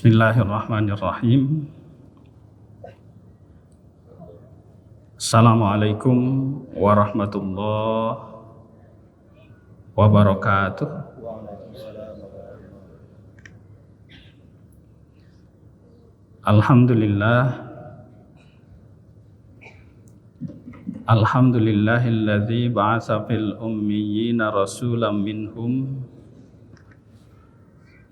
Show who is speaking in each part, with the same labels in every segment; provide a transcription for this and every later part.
Speaker 1: Bismillahirrahmanirrahim. Assalamualaikum warahmatullahi wabarakatuh. Alhamdulillahilladzi ba'atsa fil ummiyina rasulan minhum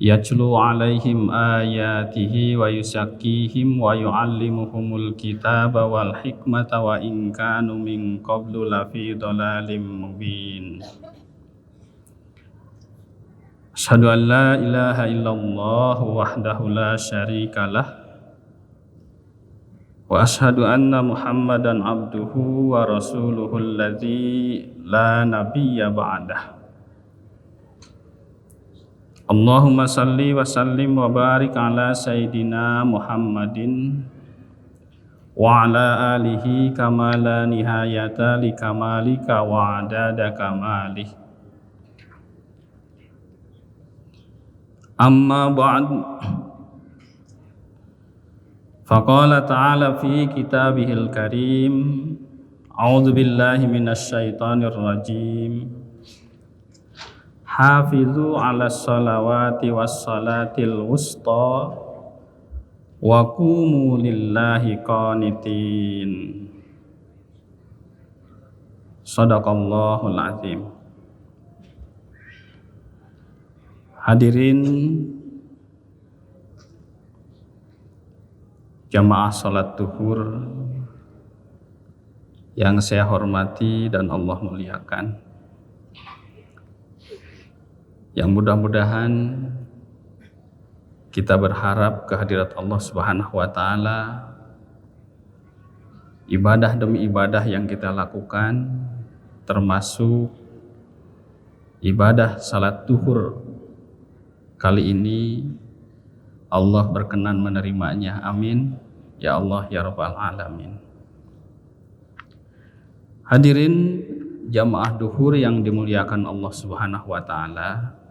Speaker 1: yatlu alaihim ayatihi wa yuzakkihim wa yu'allimuhumul kitaba wal hikmata wa in kanu min qablu lafi dhalalim mubin. Asyhadu an la ilaha illallah wahdahu la syarikalah wa asyhadu anna Muhammadan abduhu wa rasuluhu alladzi la nabiyya ba'dah. Allahumma salli wa sallim wa barik ala sayyidina Muhammadin wa ala alihi kama la nihayata li kamalika wa adada kamalih. Amma ba'd. Faqala ta'ala fi kitabihil karim, a'udzu billahi minasy syaithanir rajim. Hafizu 'alas shalawati was salatil wusta wa qumu lillahi qanitin. Shadaqallahul azim. Hadirin jamaah salat zuhur yang saya hormati dan Allah muliakan, yang mudah-mudahan kita berharap kehadirat Allah Subhanahu wa taala, ibadah demi ibadah yang kita lakukan termasuk ibadah salat zuhur kali ini Allah berkenan menerimanya. Amin ya Allah ya rabbal alamin. Hadirin jamaah zuhur yang dimuliakan Allah Subhanahu wa taala,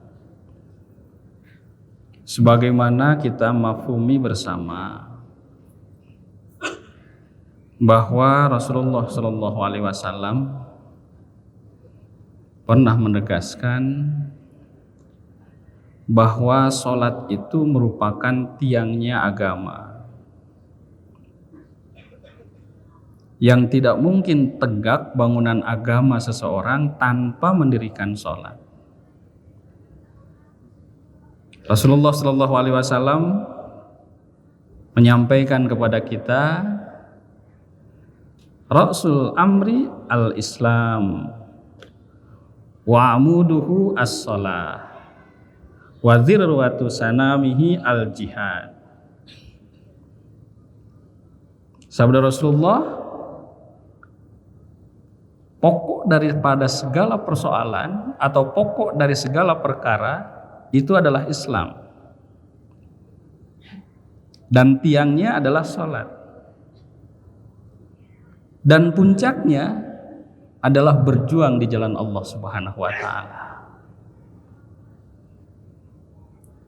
Speaker 1: sebagaimana kita mafhumi bersama bahwa Rasulullah Shallallahu Alaihi Wasallam pernah menegaskan bahwa sholat itu merupakan tiangnya agama, yang tidak mungkin tegak bangunan agama seseorang tanpa mendirikan sholat. Rasulullah Shallallahu Alaihi Wasallam menyampaikan kepada kita, Rasul amri al-Islam wa amuduhu as-shalah wa dzirwatu sanamihi al-jihad. Sabda Rasulullah, pokok daripada segala persoalan atau pokok dari segala perkara itu adalah Islam, dan tiangnya adalah sholat, dan puncaknya adalah berjuang di jalan Allah Subhanahu wa taala.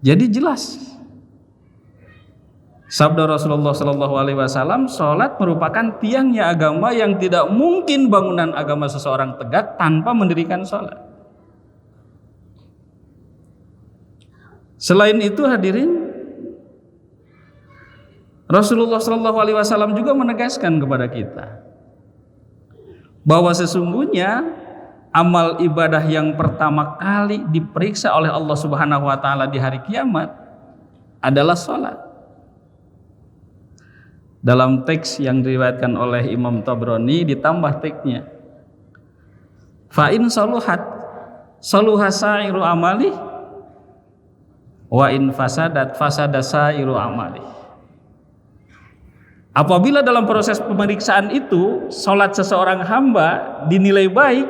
Speaker 1: Jadi jelas sabda Rasulullah Shallallahu Alaihi Wasallam, sholat merupakan tiangnya agama yang tidak mungkin bangunan agama seseorang tegak tanpa mendirikan sholat. Selain itu hadirin, Rasulullah Shallallahu Alaihi Wasallam juga menegaskan kepada kita bahwa sesungguhnya amal ibadah yang pertama kali diperiksa oleh Allah Subhanahu wa taala di hari kiamat adalah sholat. Dalam teks yang diriwayatkan oleh Imam Tabrani ditambah teksnya, fa in saluhat saluha sa'iru amali wa in fasadat fasada sa'iru amali. Apabila dalam proses pemeriksaan itu sholat seseorang hamba dinilai baik,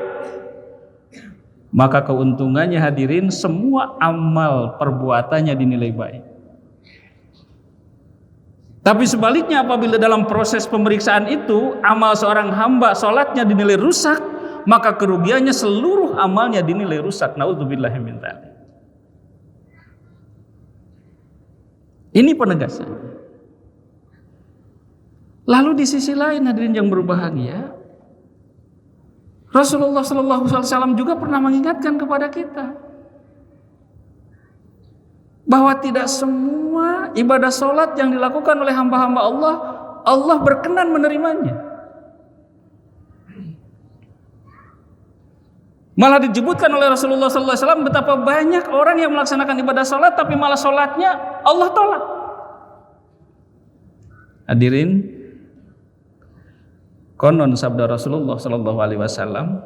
Speaker 1: maka keuntungannya hadirin semua amal perbuatannya dinilai baik. Tapi sebaliknya, apabila dalam proses pemeriksaan itu amal seorang hamba sholatnya dinilai rusak, maka kerugiannya seluruh amalnya dinilai rusak. Naudzubillahi min dzalik. Ini penegasan. Lalu di sisi lain hadirin yang berbahagia, Rasulullah SAW juga pernah mengingatkan kepada kita bahwa tidak semua ibadah sholat yang dilakukan oleh hamba-hamba Allah, Allah berkenan menerimanya. Malah disebutkan oleh Rasulullah SAW betapa banyak orang yang melaksanakan ibadah sholat tapi malah sholatnya Allah tolak. Hadirin, konon sabda Rasulullah SAW,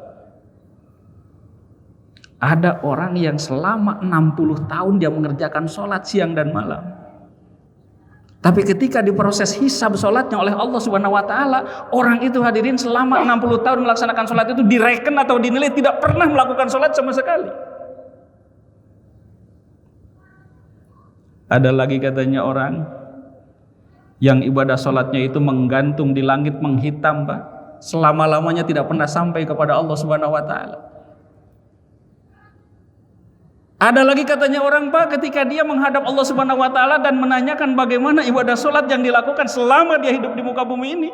Speaker 1: ada orang yang selama 60 tahun dia mengerjakan sholat siang dan malam, tapi ketika diproses hisab sholatnya oleh Allah Subhanahu wa Ta'ala, orang itu hadirin selama 60 tahun melaksanakan sholat itu direken atau dinilai tidak pernah melakukan sholat sama sekali. Ada lagi katanya orang yang ibadah sholatnya itu menggantung di langit menghitam, Pak, selama-lamanya tidak pernah sampai kepada Allah Subhanahu wa Ta'ala. Ada lagi katanya orang, Pak, ketika dia menghadap Allah Subhanahu wa Ta'ala dan menanyakan bagaimana ibadah sholat yang dilakukan selama dia hidup di muka bumi ini,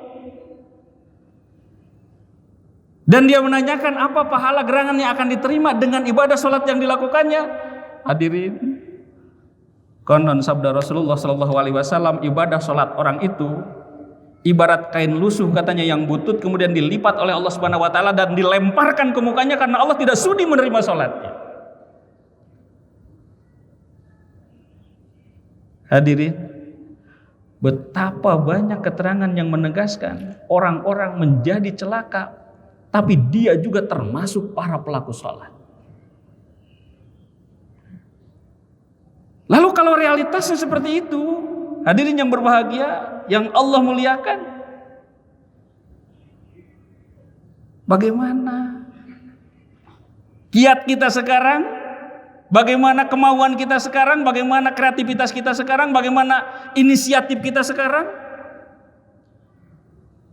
Speaker 1: dan dia menanyakan apa pahala gerangan yang akan diterima dengan ibadah sholat yang dilakukannya. Hadirin, konon sabda Rasulullah SAW, ibadah sholat orang itu ibarat kain lusuh katanya yang butut kemudian dilipat oleh Allah Subhanahu wa Ta'ala dan dilemparkan ke mukanya karena Allah tidak sudi menerima sholatnya. Hadirin, betapa banyak keterangan yang menegaskan orang-orang menjadi celaka, tapi dia juga termasuk para pelaku sholat. Lalu kalau realitasnya seperti itu, hadirin yang berbahagia, yang Allah muliakan, bagaimana kiat kita sekarang? Bagaimana kemauan kita sekarang, bagaimana kreativitas kita sekarang, bagaimana inisiatif kita sekarang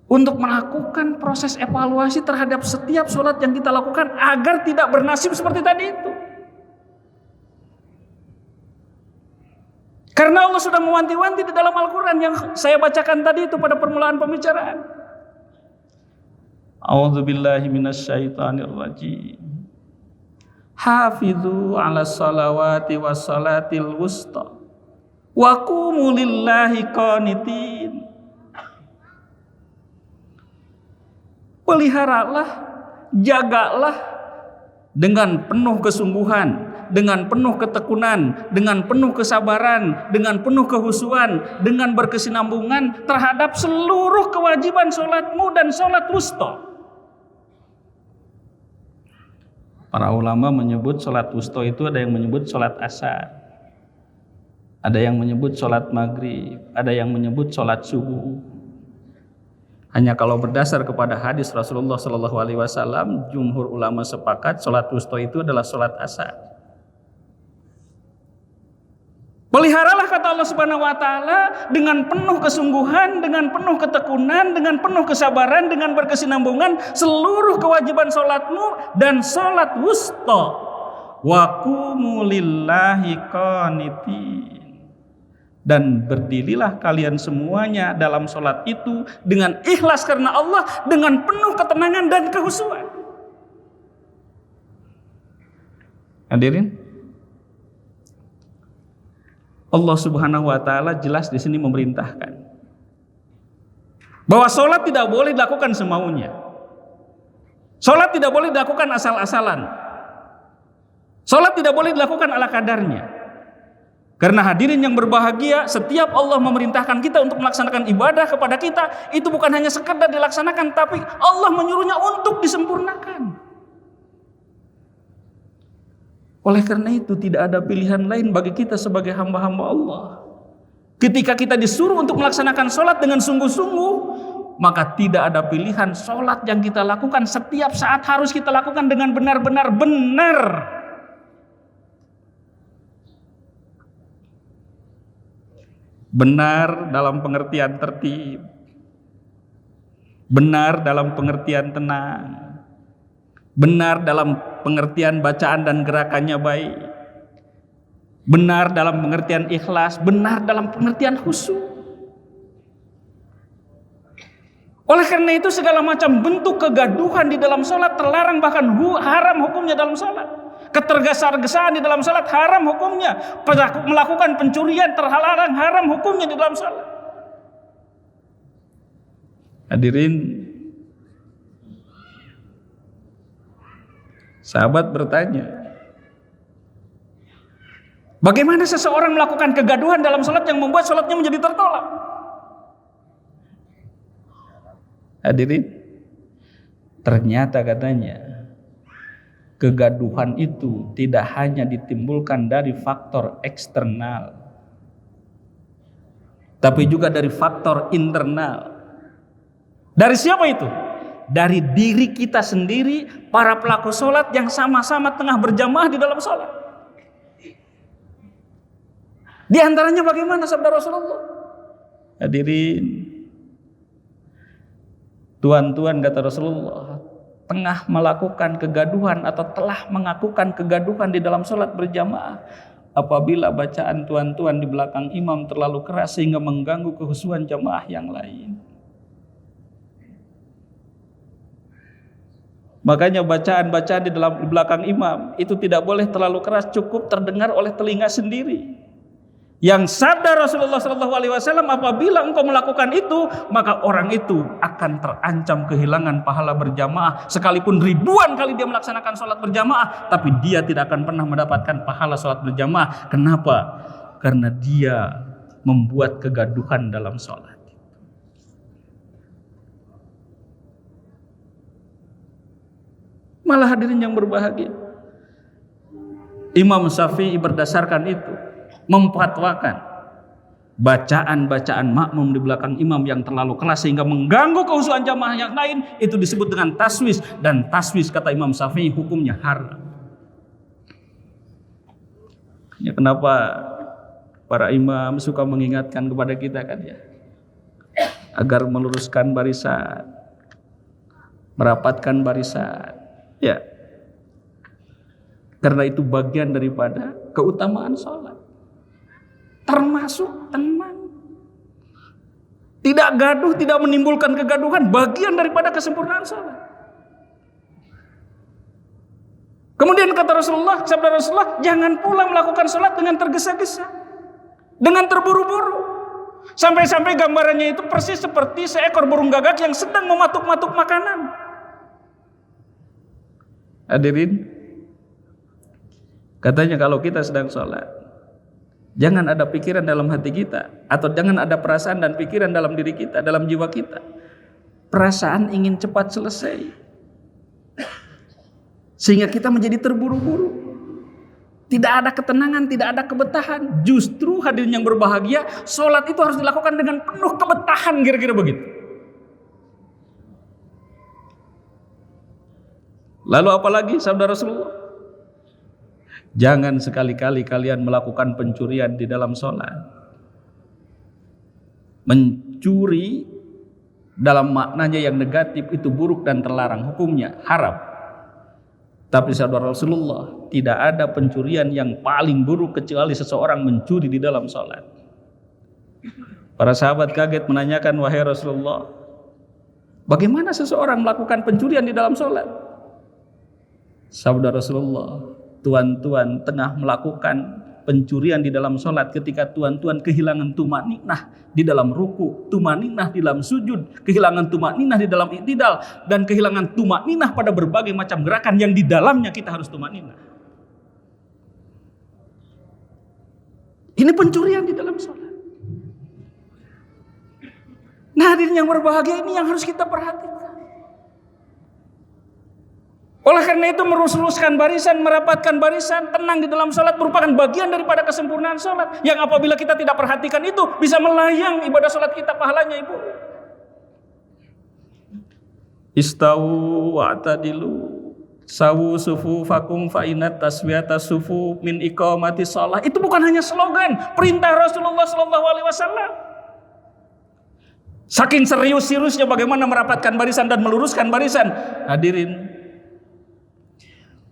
Speaker 1: untuk melakukan proses evaluasi terhadap setiap sholat yang kita lakukan agar tidak bernasib seperti tadi itu. Karena Allah sudah mewanti-wanti di dalam Al-Quran yang saya bacakan tadi itu pada permulaan pembicaraan. A'udzubillahi minasyaitonirrajim. Hafidhu ala salawati was salatil wusta wa qumu lillahi qanitin. Peliharalah, jagalah dengan penuh kesungguhan, dengan penuh ketekunan, dengan penuh kesabaran, dengan penuh kehusuan, dengan berkesinambungan terhadap seluruh kewajiban sholatmu dan sholat wusta. Para ulama menyebut sholat wusta itu ada yang menyebut sholat asar, ada yang menyebut sholat maghrib, ada yang menyebut sholat subuh. Hanya kalau berdasar kepada hadis Rasulullah SAW, jumhur ulama sepakat sholat wusta itu adalah sholat asar. Peliharalah kata Allah Subhanahu wa Ta'ala dengan penuh kesungguhan, dengan penuh ketekunan, dengan penuh kesabaran, dengan berkesinambungan seluruh kewajiban sholatmu dan sholat wusta. Wa qumu lillahi qanitin. Dan berdirilah kalian semuanya dalam sholat itu dengan ikhlas karena Allah, dengan penuh ketenangan dan kehusuan. Hadirin, Allah Subhanahu wa Ta'ala jelas di sini memerintahkan bahwa sholat tidak boleh dilakukan semaunya. Sholat tidak boleh dilakukan asal-asalan. Sholat tidak boleh dilakukan ala kadarnya. Karena hadirin yang berbahagia, setiap Allah memerintahkan kita untuk melaksanakan ibadah kepada kita, itu bukan hanya sekedar dilaksanakan, tapi Allah menyuruhnya untuk disempurnakan. Oleh karena itu tidak ada pilihan lain bagi kita sebagai hamba-hamba Allah. Ketika kita disuruh untuk melaksanakan sholat dengan sungguh-sungguh, maka tidak ada pilihan, sholat yang kita lakukan setiap saat harus kita lakukan dengan benar-benar benar. Benar dalam pengertian tertib, benar dalam pengertian tenang, benar dalam pengertian bacaan dan gerakannya baik, benar dalam pengertian ikhlas, benar dalam pengertian khusyuk. Oleh karena itu segala macam bentuk kegaduhan di dalam sholat terlarang, bahkan haram hukumnya dalam sholat. Ketergesa-gesaan di dalam sholat haram hukumnya. Melakukan pencurian terlarang, haram hukumnya di dalam sholat. Hadirin, sahabat bertanya, bagaimana seseorang melakukan kegaduhan dalam sholat yang membuat sholatnya menjadi tertolak? Hadirin, ternyata katanya kegaduhan itu tidak hanya ditimbulkan dari faktor eksternal, tapi juga dari faktor internal. Dari siapa itu? Dari diri kita sendiri, para pelaku sholat yang sama-sama tengah berjamaah di dalam sholat. Di antaranya bagaimana sabda Rasulullah? Hadirin, tuan-tuan, kata Rasulullah, tengah melakukan kegaduhan atau telah melakukan kegaduhan di dalam sholat berjamaah apabila bacaan tuan-tuan di belakang imam terlalu keras sehingga mengganggu kekhusyuan jamaah yang lain. Makanya bacaan-bacaan di belakang imam itu tidak boleh terlalu keras, cukup terdengar oleh telinga sendiri. Yang sabda Rasulullah SAW, apabila engkau melakukan itu, maka orang itu akan terancam kehilangan pahala berjamaah. Sekalipun ribuan kali dia melaksanakan sholat berjamaah, tapi dia tidak akan pernah mendapatkan pahala sholat berjamaah. Kenapa? Karena dia membuat kegaduhan dalam sholat. Malah hadirin yang berbahagia, Imam Syafi'i berdasarkan itu memfatwakan bacaan-bacaan makmum di belakang imam yang terlalu keras sehingga mengganggu kekhusyuan jamaah yang lain itu disebut dengan taswis, dan taswis kata Imam Syafi'i hukumnya haram. Ya, kenapa para imam suka mengingatkan kepada kita kan ya, agar meluruskan barisan, merapatkan barisan, ya, karena itu bagian daripada keutamaan sholat. Termasuk tenang, tidak gaduh, tidak menimbulkan kegaduhan, bagian daripada kesempurnaan salat. Kemudian kata Rasulullah, sabda Rasulullah, jangan pula melakukan salat dengan tergesa-gesa, dengan terburu-buru, sampai-sampai gambarannya itu persis seperti seekor burung gagak yang sedang mematuk-matuk makanan. Hadirin, katanya kalau kita sedang sholat, jangan ada pikiran dalam hati kita, atau jangan ada perasaan dan pikiran dalam diri kita, dalam jiwa kita. Perasaan ingin cepat selesai, sehingga kita menjadi terburu-buru. Tidak ada ketenangan, tidak ada kebetahan. Justru hadirin yang berbahagia, sholat itu harus dilakukan dengan penuh kebetahan, kira-kira begitu. Lalu apalagi sabda Rasulullah? Jangan sekali-kali kalian melakukan pencurian di dalam sholat. Mencuri dalam maknanya yang negatif itu buruk dan terlarang, hukumnya haram. Tapi saudara Rasulullah, tidak ada pencurian yang paling buruk kecuali seseorang mencuri di dalam sholat. Para sahabat kaget menanyakan, wahai Rasulullah, bagaimana seseorang melakukan pencurian di dalam sholat? Sabda Rasulullah, tuan-tuan tengah melakukan pencurian di dalam sholat ketika tuan-tuan kehilangan tumakninah di dalam ruku, tumakninah di dalam sujud, kehilangan tumakninah di dalam i'tidal, dan kehilangan tumakninah pada berbagai macam gerakan yang di dalamnya kita harus tumakninah. Ini pencurian di dalam sholat. Nah, hadirin yang berbahagia, ini yang harus kita perhatikan. Oleh karena itu meluruskan barisan, merapatkan barisan, tenang di dalam sholat merupakan bagian daripada kesempurnaan sholat. Yang apabila kita tidak perhatikan itu bisa melayang ibadah sholat kita pahalanya, ibu. Istawu wa'tadilu sawu sufufakum fa inat taswiyata sufu min iqamati shalah. Itu bukan hanya slogan, perintah Rasulullah SAW. Saking serius-seriusnya bagaimana merapatkan barisan dan meluruskan barisan. Hadirin,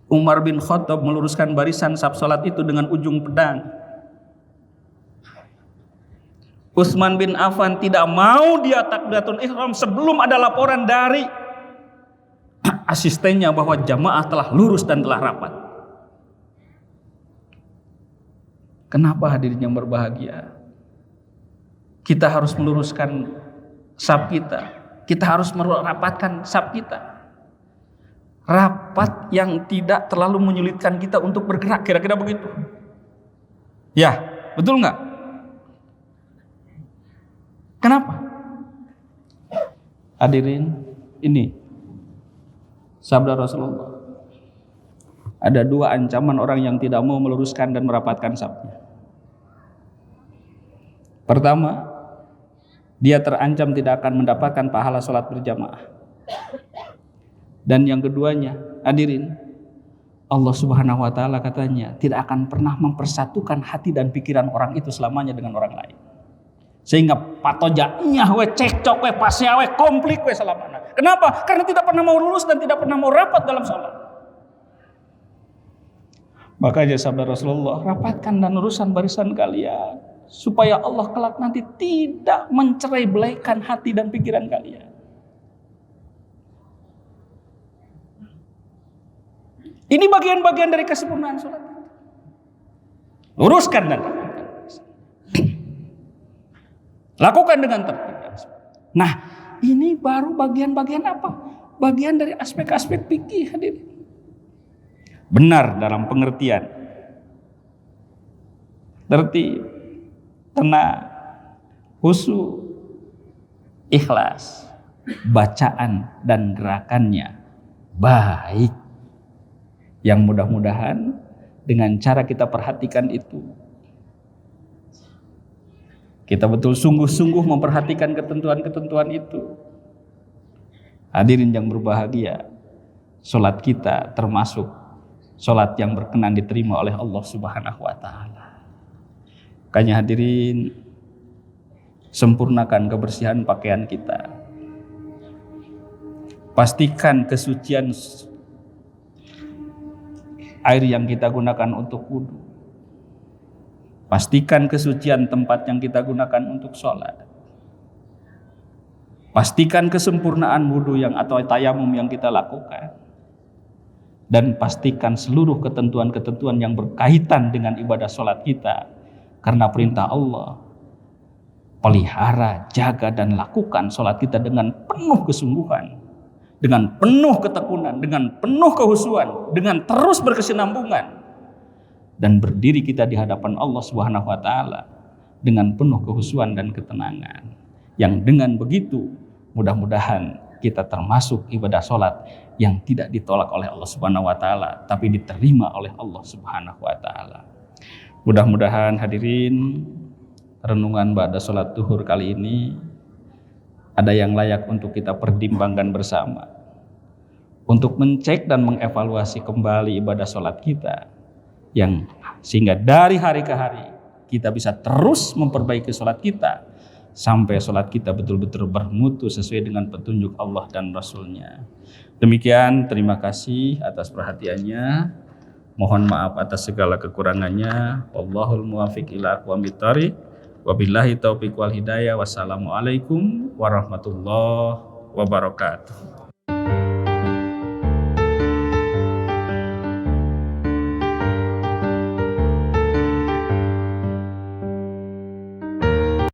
Speaker 1: Umar bin Khattab meluruskan barisan saf salat itu dengan ujung pedang. Utsman bin Affan tidak mau dia takbiratul ihram sebelum ada laporan dari asistennya bahwa jamaah telah lurus dan telah rapat. Kenapa hadirin yang berbahagia? Kita harus meluruskan saf kita. Kita harus merapatkan saf kita. Rapat yang tidak terlalu menyulitkan kita untuk bergerak, kira-kira begitu. Ya, betul nggak? Kenapa? Hadirin, ini sabda Rasulullah. Ada dua ancaman orang yang tidak mau meluruskan dan merapatkan safnya. Pertama, dia terancam tidak akan mendapatkan pahala sholat berjamaah. Dan yang keduanya, hadirin, Allah Subhanahu wa taala katanya tidak akan pernah mempersatukan hati dan pikiran orang itu selamanya dengan orang lain. Sehingga patojanya we cekcok we pasnya we konflik we selamanya. Kenapa? Karena tidak pernah mau lurus dan tidak pernah mau rapat dalam sholat. Makanya sabda Rasulullah, rapatkan dan urusan barisan kalian supaya Allah kelak nanti tidak mencerai belaikan hati dan pikiran kalian. Ini bagian-bagian dari kesempurnaan sholat. Luruskan dan rapatkan. Lakukan dengan tertib. Nah, ini baru bagian-bagian apa? Bagian dari aspek-aspek fikih, hadirin. Benar dalam pengertian. Tertib, tenang, khusyuk, ikhlas, bacaan dan gerakannya baik. Yang mudah-mudahan dengan cara kita perhatikan itu, kita betul sungguh-sungguh memperhatikan ketentuan-ketentuan itu. Hadirin yang berbahagia, sholat kita termasuk sholat yang berkenan diterima oleh Allah Subhanahu wa taala. Makanya hadirin, sempurnakan kebersihan pakaian kita. Pastikan kesucian air yang kita gunakan untuk wudhu. Pastikan kesucian tempat yang kita gunakan untuk sholat. Pastikan kesempurnaan wudhu yang atau tayamum yang kita lakukan. Dan pastikan seluruh ketentuan-ketentuan yang berkaitan dengan ibadah sholat kita. Karena perintah Allah, pelihara, jaga dan lakukan sholat kita dengan penuh kesungguhan, dengan penuh ketekunan, dengan penuh kehusuan, dengan terus berkesinambungan, dan berdiri kita di hadapan Allah Subhanahu wa taala dengan penuh kehusuan dan ketenangan. Yang dengan begitu mudah-mudahan kita termasuk ibadah sholat yang tidak ditolak oleh Allah Subhanahu wa taala, tapi diterima oleh Allah Subhanahu wa taala. Mudah-mudahan hadirin, renungan ba'da sholat duhur kali ini ada yang layak untuk kita pertimbangkan bersama, untuk mencek dan mengevaluasi kembali ibadah sholat kita, yang sehingga dari hari ke hari kita bisa terus memperbaiki sholat kita sampai sholat kita betul-betul bermutu sesuai dengan petunjuk Allah dan Rasulnya. Demikian, terima kasih atas perhatiannya. Mohon maaf atas segala kekurangannya. Wallahul muwaffiq ila aqwamit thoriq. Wabillahi taufiq wal hidayah. Wassalamualaikum warahmatullahi wabarakatuh.